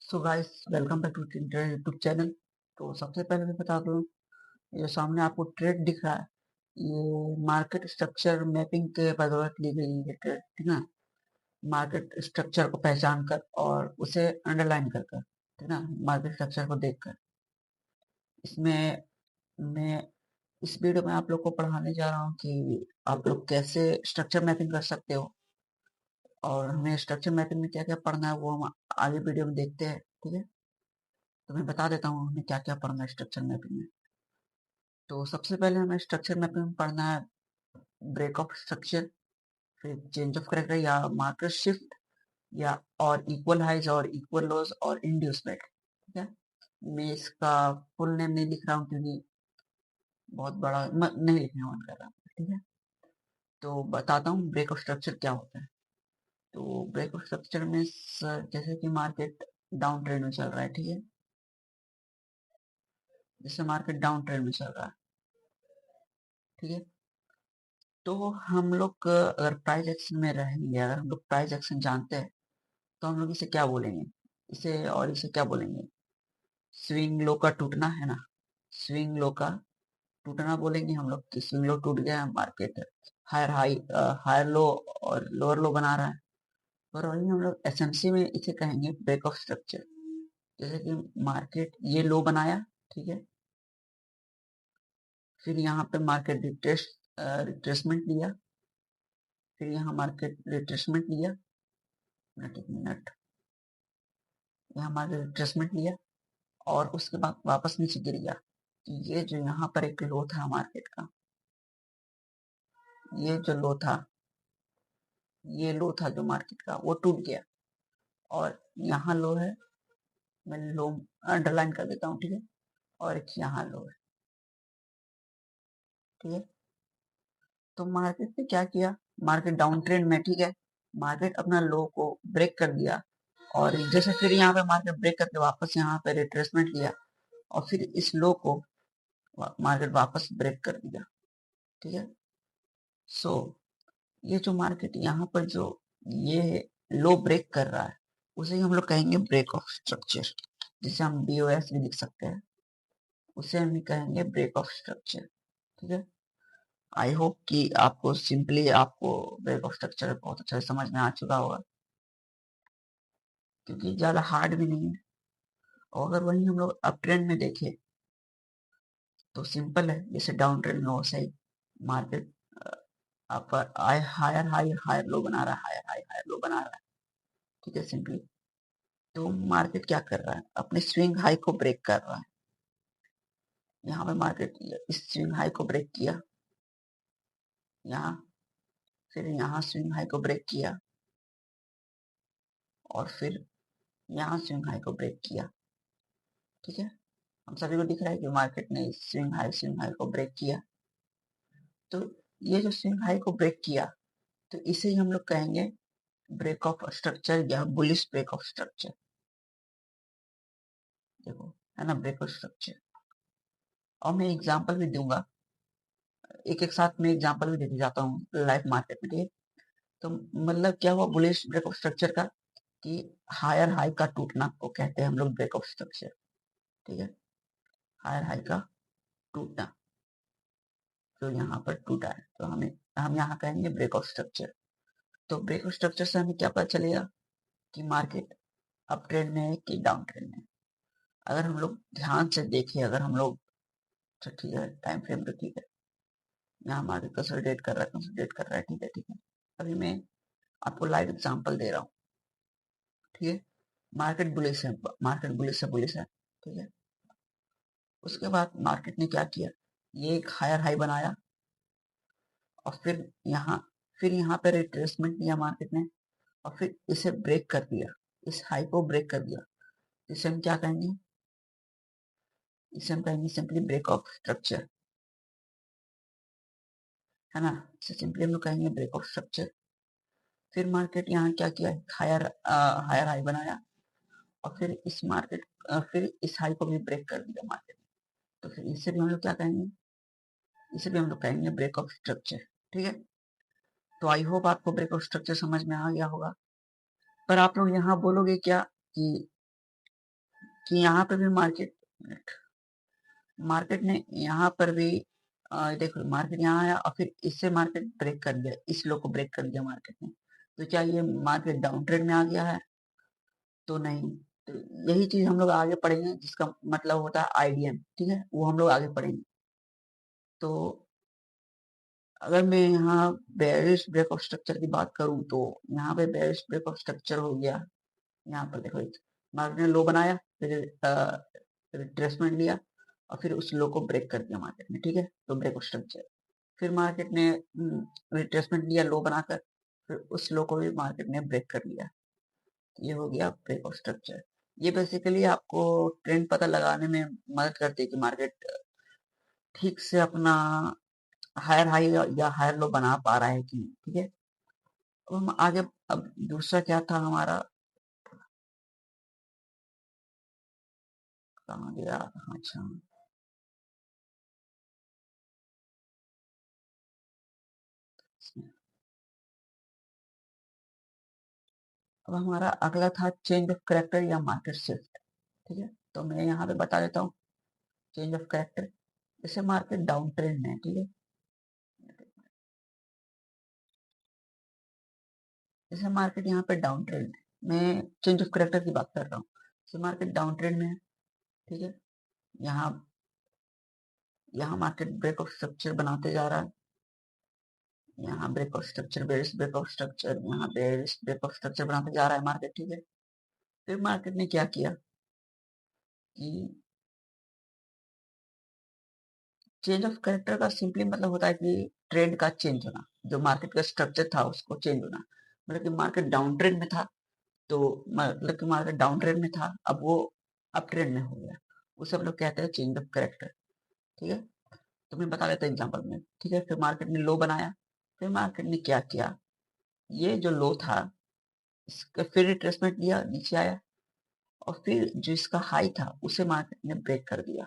So guys, welcome back to YouTube channel. तो सबसे पहले मैं बता दूं, ये जो सामने आपको ट्रेड दिख रहा है, ये मार्केट स्ट्रक्चर मैपिंग के बदौलत ली गई है ट्रेड, ठीक है ना। मार्केट स्ट्रक्चर को पहचान कर और उसे अंडरलाइन कर कर, ठीक है ना, मार्केट स्ट्रक्चर को देखकर इसमें मैं इस वीडियो में आप लोग को पढ़ाने जा रहा हूँ कि आप लोग कैसे स्ट्रक्चर मैपिंग कर सकते हो। और हमें स्ट्रक्चर मैपिंग में क्या क्या पढ़ना है वो हम आगे वीडियो में देखते हैं, ठीक है। तो मैं बता देता हूँ हमें क्या क्या पढ़ना है स्ट्रक्चर मैपिंग में। तो सबसे पहले हमें स्ट्रक्चर मैपिंग में पढ़ना है ब्रेक ऑफ स्ट्रक्चर, फिर चेंज ऑफ करेक्टर या मार्केट शिफ्ट, या और इक्वल हाइज और इक्वल लॉस और इंड्यूसमेंट, ठीक है। मैं इसका फुल नेम नहीं लिख रहा हूँ क्योंकि बहुत बड़ा नहीं लिखने का मन कर रहा, ठीक है। तो बताता हूँ ब्रेक ऑफ स्ट्रक्चर क्या होता है। तो ब्रेक ऑफ स्ट्रक्चर में जैसे कि मार्केट डाउन ट्रेंड में चल रहा है, ठीक है। जैसे मार्केट डाउन ट्रेंड में चल रहा है, ठीक है। तो हम लोग अगर प्राइस एक्शन में रहेंगे, अगर हम लोग प्राइस एक्शन जानते हैं, तो हम लोग इसे क्या बोलेंगे, इसे क्या बोलेंगे, स्विंग लो का टूटना, है ना। स्विंग लो का टूटना बोलेंगे हम लोग कि स्विंग लो टूट गया है, market higher high higher low और लोअर लो बना रहा है। और वही हम लोग एसएमसी में इसे कहेंगे ब्रेक ऑफ स्ट्रक्चर। जैसे कि मार्केट ये लो बनाया, ठीक है। फिर यहाँ पे मार्केट रिट्रेसमेंट लिया, फिर यहाँ मार्केट रिट्रेसमेंट लिया, एक मिनट, यहाँ मार्केट रिट्रेसमेंट लिया और उसके बाद वापस नीचे गिर गया। ये जो यहाँ पर एक लो था मार्केट का, ये जो लो था, ये लो था जो मार्केट का, वो टूट गया। और यहाँ लो है, मैं लो अंडरलाइन कर देता हूँ, ठीक है। और एक यहाँ लो है, ठीक है। तो मार्केट ने क्या किया, मार्केट डाउन ट्रेंड में, ठीक है, मार्केट अपना लो को ब्रेक कर दिया। और जैसे फिर यहाँ पे मार्केट ब्रेक करके वापस यहाँ पे रिट्रेसमेंट लिया और फिर इस लो को मार्केट वापस ब्रेक कर दिया, ठीक है। सो ये जो मार्केट यहाँ पर जो ये लो ब्रेक कर रहा है, उसे ही हम लोग कहेंगे ब्रेक ऑफ स्ट्रक्चर, जिसे हम BOS भी लिख सकते हैं, उसे हम ही कहेंगे ब्रेक ऑफ स्ट्रक्चर, ठीक है। आई होप कि आपको सिंपली आपको ब्रेक ऑफ स्ट्रक्चर बहुत अच्छा से समझ में आ चुका होगा, क्योंकि ज्यादा हार्ड भी नहीं है। और अगर वही हम लोग अप ट्रेंड में देखें तो सिंपल है, जैसे डाउन ट्रेंड में वैसे ही मार्केट अपर आय हायर हाई हायर लो बना रहा है, हायर हाई हायर लो बना रहा है, ठीक है, सिंपली। तो मार्केट क्या कर रहा है, अपने स्विंग हाई को ब्रेक कर रहा है। यहाँ पे मार्केट इस स्विंग हाई को ब्रेक किया, यहाँ, फिर यहाँ स्विंग हाई को ब्रेक किया और फिर यहाँ स्विंग हाई को ब्रेक किया, ठीक है। हम सभी को दिख रहा है कि मार्केट ने स्विंग हाई को ब्रेक किया। तो ये जो स्विंग हाई को ब्रेक किया, तो इसे ही हम लोग कहेंगे ब्रेक ऑफ स्ट्रक्चर या बुलिश ब्रेक ऑफ स्ट्रक्चर। देखो, है ना, ब्रेक ऑफ स्ट्रक्चर। और मैं एग्जांपल भी दूंगा, एक एक साथ में एग्जांपल भी देते जाता हूँ लाइव मार्केट में, ठीक है। तो मतलब क्या हुआ बुलिश ब्रेक ऑफ स्ट्रक्चर का, कि हायर हाई का टूटना को कहते हैं हम लोग ब्रेक ऑफ स्ट्रक्चर, ठीक है। हायर हाई का टूटना जो यहाँ पर टूटा है, तो हम यहाँ कहेंगे ब्रेक ऑफ स्ट्रक्चर। तो ब्रेक ऑफ स्ट्रक्चर से हमें क्या पता चलेगा कि मार्केट अप ट्रेंड में है कि डाउन ट्रेंड में है। अगर हम लोग ध्यान से देखें, अगर हम लोग, अच्छा ठीक है, टाइम फ्रेम तो ठीक है, यहाँ मार्केट कंसोलिडेट कर रहा है, कंसोलिडेट कर रहा है, ठीक है, ठीक है। अभी मैं आपको लाइव एग्जांपल दे रहा हूँ, ठीक है। मार्केट बुलिश है, मार्केट बुलिश है, बुलिश है, ठीक है। उसके बाद मार्केट ने क्या किया, ये एक हायर हाई बनाया और फिर यहाँ पे रिट्रेसमेंट लिया मार्केट ने और फिर इसे ब्रेक कर दिया, इस हाई को ब्रेक कर दिया। इसे हम क्या कहेंगे, इसे हम कहेंगे सिंपली ब्रेक ऑफ स्ट्रक्चर, है ना। इसे सिंपली हम लोग कहेंगे ब्रेक ऑफ स्ट्रक्चर। फिर मार्केट यहाँ क्या किया, हायर हायर हाई बनाया और फिर इस हाई को भी ब्रेक कर दिया मार्केट। तो फिर इसे भी हम लोग क्या कहेंगे, इसे भी हम लोग कहेंगे ब्रेक ऑफ स्ट्रक्चर, ठीक है। तो आई होप आपको ब्रेक ऑफ स्ट्रक्चर समझ में आ गया होगा। पर आप लोग यहाँ बोलोगे क्या कि कि यहाँ पे भी मार्केट ने यहाँ पर भी देखो मार्केट यहाँ आया और फिर इससे मार्केट ब्रेक कर दिया, इस लो को ब्रेक कर दिया मार्केट ने। तो क्या ये मार्केट डाउन ट्रेंड में आ गया है? तो नहीं। तो यही चीज हम लोग आगे पढ़ेंगे, जिसका मतलब होता है आईडीएम, ठीक है, वो हम लोग आगे पढ़ेंगे। तो अगर मैं यहाँ बेयरिश ब्रेक ऑफ स्ट्रक्चर की बात करूं तो यहाँ पे बेयरिश ब्रेक ऑफ स्ट्रक्चर हो गया। यहाँ पर देखो मार्केट ने लो बनाया, फिर रिट्रेसमेंट लिया और फिर उस लो को ब्रेक कर दिया मार्केट ने, ठीक है, तो ब्रेक ऑफ स्ट्रक्चर। फिर मार्केट ने रिट्रेसमेंट लिया लो बनाकर, फिर उस लो को भी मार्केट ने ब्रेक कर लिया। ये हो गया ब्रेक ऑफ स्ट्रक्चर। ये बेसिकली आपको ट्रेंड पता लगाने में मदद करती है कि मार्केट ठीक से अपना हायर हाई या हायर लो बना पा रहा है कि नहीं, ठीक है। अब हम आगे, अब दूसरा क्या था हमारा, कहाँ गया, अच्छा, अब हमारा अगला था चेंज ऑफ करेक्टर या मार्केट शिफ्ट, ठीक है। तो मैं यहाँ पे बता देता हूँ चेंज ऑफ करेक्टर। जैसे मार्केट डाउन ट्रेंड में है, ठीक है, जैसे मार्केट यहाँ पे डाउन ट्रेंड है, मैं चेंज ऑफ करेक्टर की बात कर रहा हूँ। जैसे मार्केट डाउन ट्रेंड में है, ठीक है, यहाँ यहाँ मार्केट ब्रेक ऑफ स्ट्रक्चर बनाते जा रहा है, यहाँ break of structure, bearish break of structure, यहाँ बेरिश ब्रेक ऑफ स्ट्रक्चर बनाते जा रहा है मार्केट, ठीक है। फिर मार्केट ने क्या किया कि चेंज ऑफ कैरेक्टर का सिंपली मतलब होता है कि ट्रेंड का चेंज होना, जो मार्केट का स्ट्रक्चर था उसको चेंज होना। मतलब कि मार्केट डाउन ट्रेंड में था, तो मतलब कि मार्केट डाउन ट्रेंड में था, अब वो अप ट्रेंड में हो गया, उसे हम लोग कहते हैं चेंज ऑफ कैरेक्टर, ठीक है। तो मैं बता देता हूँ एग्जाम्पल में, ठीक है। फिर मार्केट ने लो बनाया, फिर मार्केट ने क्या किया, ये जो लो था इसका फिर रिट्रेसमेंट लिया, नीचे आया और फिर जो इसका हाई था उसे मार्केट ने ब्रेक कर दिया।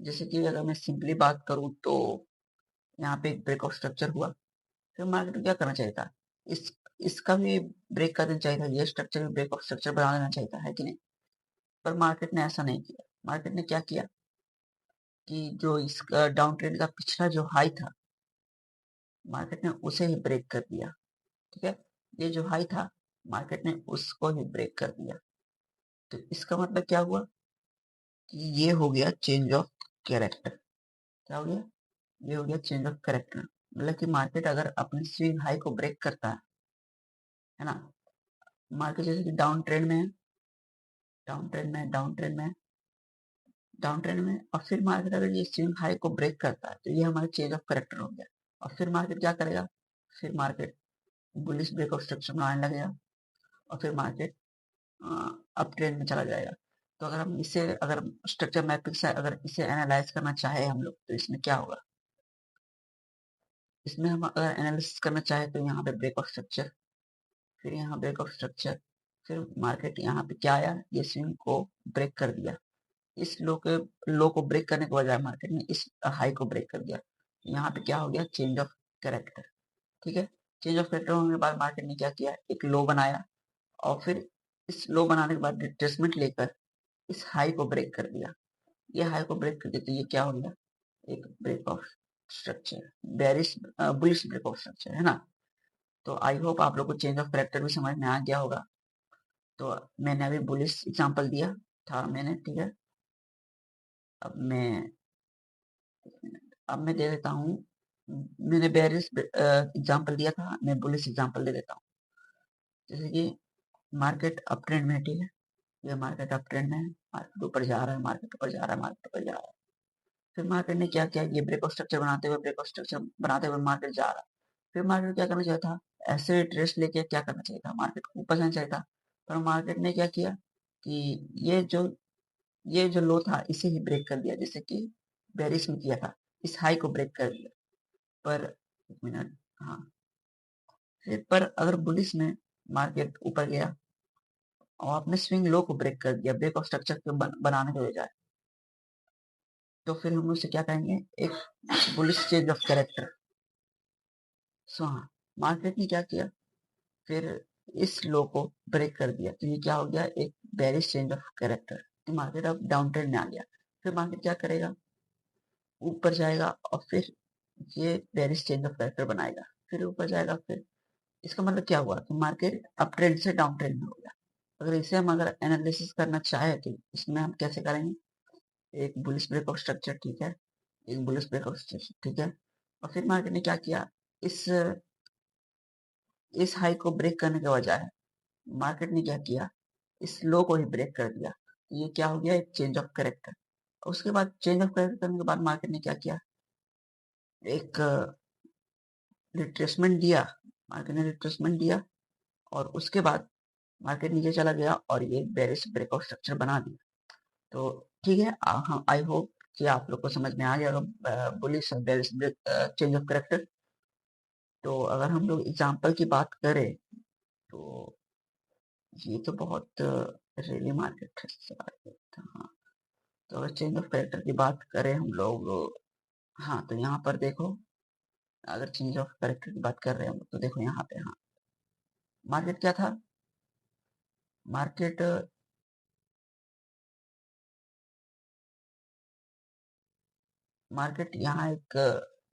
जैसे कि अगर मैं सिंपली बात करूं तो यहाँ पे एक ब्रेक ऑफ स्ट्रक्चर हुआ, फिर मार्केट को क्या करना चाहिए था, इस इसका भी ब्रेक कर देना चाहिए था, ये स्ट्रक्चर भी ब्रेक ऑफ स्ट्रक्चर बना देना चाहिए था, है कि नहीं। पर मार्केट ने ऐसा नहीं किया। मार्केट ने क्या किया कि जो इसका डाउन ट्रेंड का पिछला जो हाई था, मार्केट ने उसे ही ब्रेक कर दिया, ठीक है। ये जो हाई था मार्केट ने उसको ही ब्रेक कर दिया। तो इसका मतलब क्या हुआ कि ये हो गया चेंज ऑफ कैरेक्टर। क्या हो गया, ये हो गया चेंज ऑफ कैरेक्टर। मतलब कि मार्केट अगर अपने स्विंग हाई को ब्रेक करता है ना, मार्केट जैसे कि डाउन ट्रेंड में है, डाउन ट्रेंड में, डाउन ट्रेंड में, डाउन ट्रेंड में, और फिर मार्केट अगर ये स्विंग हाई को ब्रेक करता है तो ये हमारा चेंज ऑफ करेक्टर हो गया। और फिर मार्केट क्या करेगा, फिर market bullish break of structure बनाने लगेगा और फिर मार्केट अप ट्रेंड में चला जाएगा। तो अगर हम इसे, अगर स्ट्रक्चर मैपिंग से अगर इसे एनालाइज करना चाहे हम लोग, तो इसमें क्या होगा, इसमें हम अगर एनालिसिस करना चाहे तो यहाँ पे ब्रेक ऑफ स्ट्रक्चर, फिर यहाँ ब्रेक ऑफ स्ट्रक्चर, फिर मार्केट यहाँ पे क्या आया, ये स्विंग को ब्रेक कर दिया। इस लो को ब्रेक करने के बजाय मार्केट ने इस हाई को ब्रेक कर दिया। यहाँ पे क्या हो गया, चेंज ऑफ कैरेक्टर, ठीक है। चेंज ऑफ कैरेक्टर होने के बाद मार्केट ने क्या किया, एक लो बनाया और फिर इस लो बनाने के बाद रिट्रेसमेंट लेकर इस हाई को ब्रेक कर दिया। ये हाई को ब्रेक कर दिया तो ये क्या हो गया, एक break of structure, bearish bullish break of structure, है ना। तो आई होप आप लोग को चेंज ऑफ कैरेक्टर भी समझ में आ गया होगा। तो मैंने अभी बुलिश एग्जांपल दिया था मैंने, ठीक है। अब मैं अब मैं दे देता हूँ, मैंने बेरिश एग्जांपल दिया था, मैं बुलिश एग्जांपल दे देता हूँ। जैसे कि मार्केट अप ट्रेंड में है, ठीक है, ये मार्केट अप ट्रेंड में है, मार्केट ऊपर जा रहा है, मार्केट ऊपर जा रहा है, मार्केट ऊपर जा रहा है। फिर मार्केट ने क्या किया, ये ब्रेक ऑफ स्ट्रक्चर बनाते हुए, ब्रेक ऑफ स्ट्रक्चर बनाते हुए मार्केट जा रहा है। फिर मार्केट को क्या करना चाहिए था, ऐसे ट्रेस लेके क्या करना चाहिए था, मार्केट को ऊपर जाना चाहिए था। पर मार्केट ने क्या किया कि ये जो लो था इसे ही ब्रेक कर दिया, जैसे कि बेरिश में किया था, इस हाई को ब्रेक कर दिया। पर एक मिनट, हाँ, फिर पर अगर बुलिश में मार्केट ऊपर गया और अपने स्विंग लो को ब्रेक कर दिया, ब्रेक ऑफ स्ट्रक्चर को बनाने के बजाय, तो फिर हम उसे क्या कहेंगे, एक बुलिश चेंज ऑफ कैरेक्टर। सो हाँ, मार्केट ने क्या किया, फिर इस लो को ब्रेक कर दिया, तो ये क्या हो गया, एक bearish change of character, market अब डाउन ट्रेंड में आ गया। फिर मार्केट क्या करेगा, ऊपर जाएगा और फिर ये बेरिश चेंज ऑफ कैरेक्टर बनाएगा, फिर ऊपर जाएगा। फिर इसका मतलब क्या हुआ कि मार्केट अप ट्रेंड से डाउन ट्रेंड में हो गया। अगर इसे हम अगर एनालिसिस करना चाहे तो इसमें हम कैसे करेंगे, एक बुलिश ब्रेकआउट स्ट्रक्चर, ठीक है, एक बुलिश ब्रेकआउट स्ट्रक्चर, ठीक है, और फिर मार्केट ने क्या किया, इस हाई को ब्रेक करने के बजाय मार्केट ने क्या किया, इस लो को ही ब्रेक कर दिया। ये क्या हो गया, एक चेंज ऑफ कैरेक्टर। उसके बाद चेंज ऑफ कैरेक्टर करने के बाद मार्केट ने क्या किया, एक रिट्रेसमेंट दिया, मार्केट ने रिट्रेसमेंट दिया, और उसके बाद मार्केट नीचे चला गया और ये बेरिश ब्रेकआउट स्ट्रक्चर बना दिया। तो ठीक है, हम आई होप कि आप लोग को समझ में आ गया बुलिश और बेरिश चेंज ऑफ कैरेक्टर। तो अगर हम लोग एग्जांपल की बात करें तो ये तो बहुत रेली मार्केट है। हाँ, तो अगर चेंज ऑफ कैरेक्टर की बात करें हम लोग, हाँ तो यहाँ पर देखो, अगर चेंज ऑफ कैरेक्टर की बात कर रहे हैं तो देखो यहाँ पे, हाँ मार्केट क्या था, मार्केट मार्केट यहाँ एक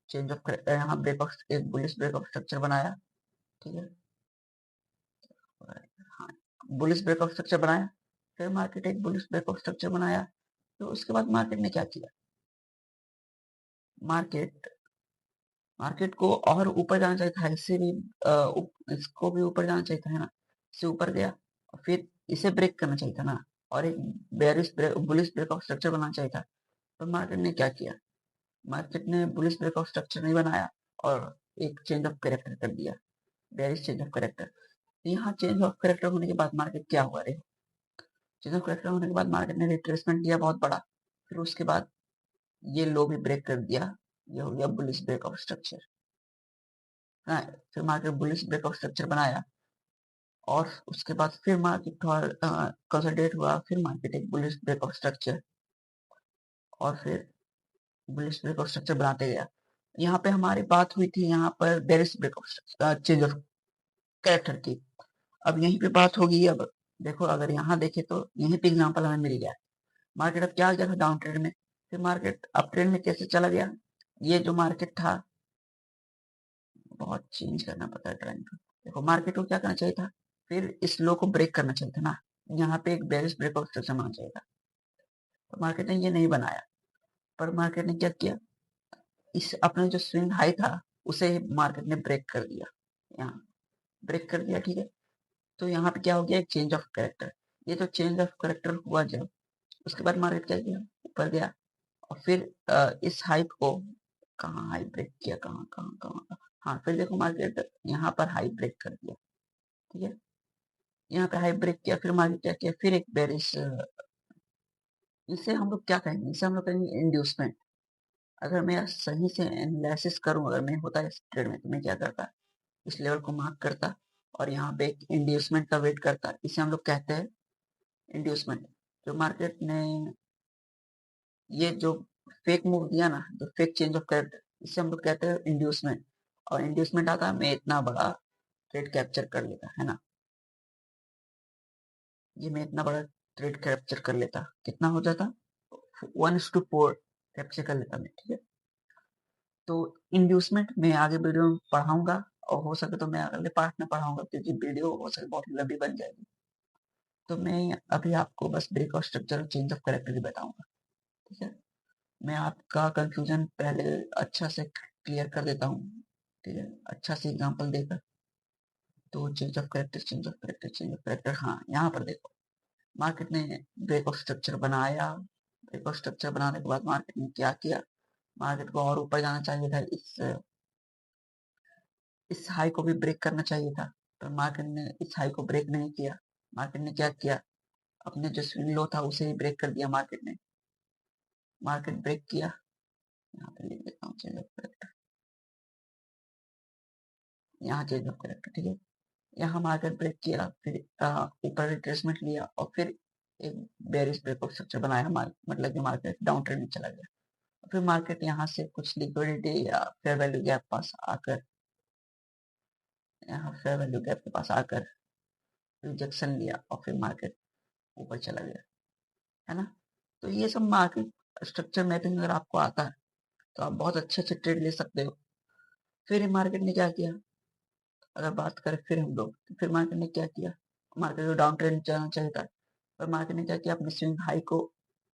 चेंज ऑफ यहाँ ब्रेकआउट, एक बुलिश ब्रेकआउट स्ट्रक्चर बनाया, ठीक है, हाँ बुलिश ब्रेकआउट स्ट्रक्चर बनाया, फिर मार्केट एक बुलिश ब्रेकआउट स्ट्रक्चर बनाया। तो उसके बाद मार्केट ने क्या किया, मार्केट मार्केट को और ऊपर जाना चाहिए था, इससे भी इसको भी ऊपर जाना चाहिए था, है ना, इससे ऊपर गया, फिर इसे ब्रेक करना चाहिए था ना, और एक बुलिश ब्रेकआउट स्ट्रक्चर बनाना चाहिए था। तो मार्केट ने क्या किया, मार्केट ने बुलिश ब्रेकआउट स्ट्रक्चर नहीं बनाया और एक चेंज ऑफ कैरेक्टर कर दिया, बेरिश चेंज ऑफ कैरेक्टर। यहाँ चेंज ऑफ कैरेक्टर होने के बाद मार्केट क्या हुआ रे, चेंज ऑफ कैरेक्टर होने के बाद मार्केट ने रिट्रेसमेंट दिया बहुत बड़ा, फिर उसके बाद ये लो भी ब्रेक कर दिया, ये हो गया बुलिश ब्रेकआउट स्ट्रक्चर। हाँ, फिर मार्केट बुलिश ब्रेकआउट स्ट्रक्चर बनाया और उसके बाद फिर मार्केट थोड़ा कंसोलिडेट हुआ, फिर मार्केट एक बुलिश ब्रेकआउट स्ट्रक्चर और फिर बुलिश ब्रेकआउट स्ट्रक्चर बनाते गया। यहाँ पे हमारी बात हुई थी यहाँ पर bearish breakout change of character की। अब यहीं पे बात होगी। अब देखो, अगर यहाँ देखे तो यहीं पे एग्जांपल हमें मिल गया, मार्केट अब क्या आ गया था, डाउन ट्रेंड में, फिर मार्केट अप ट्रेंड में कैसे चला गया, ये जो मार्केट था, बहुत चेंज करना पड़ता है ट्रेंड को। देखो मार्केट को क्या करना चाहिए था, फिर इस लो को ब्रेक करना चाहिए था ना, यहाँ पे एक बेरिश ब्रेकआउट स्ट्रक्चर बनाना चाहिए था। तो मार्केट ने ये नहीं बनाया, पर मार्केट ने क्या किया, इस अपने जो स्विंग हाई था उसे मार्केट ने ब्रेक कर दिया, यहाँ ब्रेक कर दिया, ठीक है। तो यहाँ पे क्या हो गया, एक चेंज ऑफ कैरेक्टर। ये जो चेंज ऑफ कैरेक्टर हुआ जब, उसके बाद मार्केट क्या किया, ऊपर गया और फिर इस हाई को, कहाँ हाई ब्रेक किया, कहाँ कहाँ कहाँ, हाँ फिर देखो मार्केट यहाँ पर हाई ब्रेक कर दिया, ठीक है, यहाँ पे हाई ब्रेक किया, फिर मार्केट क्या किया, फिर एक बेरिश, इसे हम लोग क्या कहेंगे, इसे हम लोग कहेंगे इंड्यूसमेंट। अगर मैं सही से एनालिसिस करूं, अगर मैं होता इस ट्रेड में तो मैं क्या करता, इस लेवल को मार्क करता और यहाँ पे एक इंड्यूसमेंट का वेट करता, इसे हम लोग कहते हैं इंड्यूसमेंट। जो मार्केट ने ये जो फेक मूव दिया ना, जो फेक चेंज ऑफ कैरेक्टर, इसे हम लोग कहते हैं इंड्यूसमेंट। और इंड्यूसमेंट आता है, मैं इतना बड़ा ट्रेड कैप्चर कर लेता, है ना, ये मैं इतना बड़ा ट्रेड कैप्चर कर लेता, कितना हो जाता, 1:4 कैप्चर कर लेता मैं, ठीक है। तो इंड्यूसमेंट मैं आगे वीडियो में पढ़ाऊंगा, और हो सके तो मैं अगले पार्ट में पढ़ाऊंगा, क्योंकि वीडियो हो सके बहुत लंबी बन जाएगी। तो मैं अभी आपको बस ब्रेकआउट स्ट्रक्चर और चेंज ऑफ कैरेक्टर ही बताऊंगा, ठीक है। मैं आपका कंफ्यूजन पहले अच्छा से क्लियर कर देता हूँ, ठीक है, अच्छा से एग्जांपल देकर। तो change of character, change of character, change of character, हाँ यहाँ पर देखो, मार्केट ने ब्रेकआउट स्ट्रक्चर बनाया, ब्रेकआउट स्ट्रक्चर बनाने के बाद मार्केट ने क्या किया, मार्केट को और ऊपर जाना चाहिए था, इस हाई को भी ब्रेक करना चाहिए था, पर मार्केट ने इस हाई को ब्रेक नहीं किया। मार्केट ने क्या किया, अपने जो स्विंग लो था उसे ही ब्रेक कर दिया मार्केट ने, मार्केट ब्रेक किया, यहाँ पे लिख देता हूँ चेंज ऑफ कैरेक्टर, यहाँ चेंज ऑफ कैरेक्टर, ठीक है। यहाँ मार्केट ब्रेक किया, फिर ऊपर रिट्रेसमेंट लिया और फिर एक बेरिश ब्रेकआउट स्ट्रक्चर बनाया, मतलब कि मार्केट डाउन ट्रेंड में चला गया। फिर मार्केट यहाँ से कुछ लिक्विडिटी या फेयर वैल्यू गैप पास आकर, यहाँ फेयर वैल्यू गैप के पास आकर रिजेक्शन लिया और फिर मार्केट ऊपर चला गया, है ना? तो ये सब मार्केट स्ट्रक्चर मैपिंग अगर आपको आता है तो आप बहुत अच्छे अच्छे ट्रेड ले सकते हो। फिर मार्केट ने क्या किया, अगर बात करें फिर हम लोग, तो फिर मार्केट ने क्या किया, मार्केट को डाउन ट्रेंड जाना चाहिए था, पर मार्केट ने क्या किया, अपने स्विंग हाई को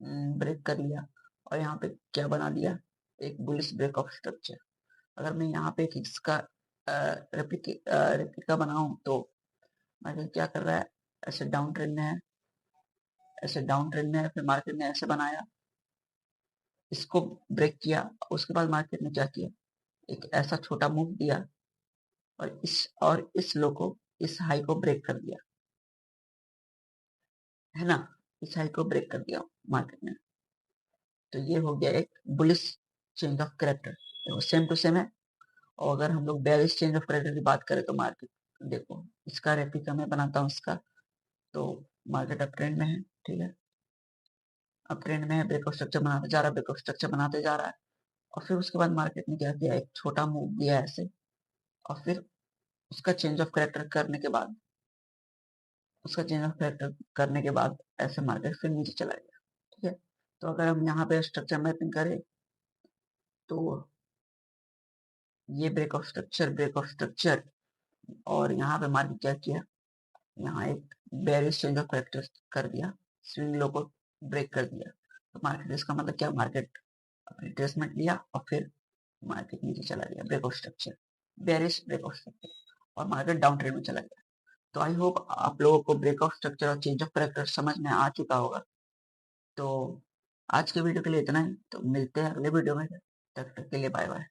ब्रेक कर लिया और यहाँ पे क्या बना दिया, एक बुलिश ब्रेक ऑफ स्ट्रक्चर। अगर मैं यहाँ पे एक इसका रेप्लिका बनाऊं तो मार्केट क्या कर रहा है, ऐसे डाउन ट्रेंड में है, ऐसे डाउन ट्रेंड में है, फिर मार्केट ने ऐसे बनाया, इसको ब्रेक किया, उसके बाद मार्केट ने क्या किया, एक ऐसा छोटा मूव दिया और इस लो को, इस हाई को ब्रेक कर दिया, है ना? इस हाई को ब्रेक कर दिया मार्केट ने। तो ये हो गया एक बुलिश चेंज ऑफ कैरेक्टर, देखो सेम टू सेम है। और अगर हम लोग बेयरिश चेंज ऑफ कैरेक्टर की बात करें तो मार्केट, देखो इसका रेप्लिका मैं बनाता हूँ इसका, तो मार्केट अप ट्रेंड में है, ठीक है, अप ट्रेंड में है, ब्रेकआउट स्ट्रक्चर बनाते जा रहा है, ब्रेकआउट स्ट्रक्चर बनाते जा रहा है, और फिर उसके बाद मार्केट ने क्या किया, एक छोटा मूव दिया ऐसे, और फिर उसका चेंज ऑफ कैरेक्टर करने के बाद, उसका चेंज ऑफ कैरेक्टर करने के बाद ऐसे मार्केट फिर नीचे चला गया, ठीक है। तो अगर हम यहाँ पे स्ट्रक्चर मैपिंग करें तो ये ब्रेक ऑफ स्ट्रक्चर, और यहाँ पे मार्केट क्या किया, यहाँ एक बेरिश चेंज ऑफ कैरेक्टर कर दिया, स्विंग लो को ब्रेक कर दिया। तो मार्केट, इसका मतलब क्या, मार्केट अपनी रिट्रेसमेंट लिया और फिर मार्केट नीचे चला गया, breakout structure, bearish breakout structure, और मार्केट डाउन ट्रेंड में चला गया। तो आई होप आप लोगों को ब्रेकआउट स्ट्रक्चर और चेंज ऑफ कैरेक्टर समझ में आ चुका होगा। तो आज के वीडियो के लिए इतना ही, तो मिलते हैं अगले वीडियो में, तब तक के लिए बाय बाय।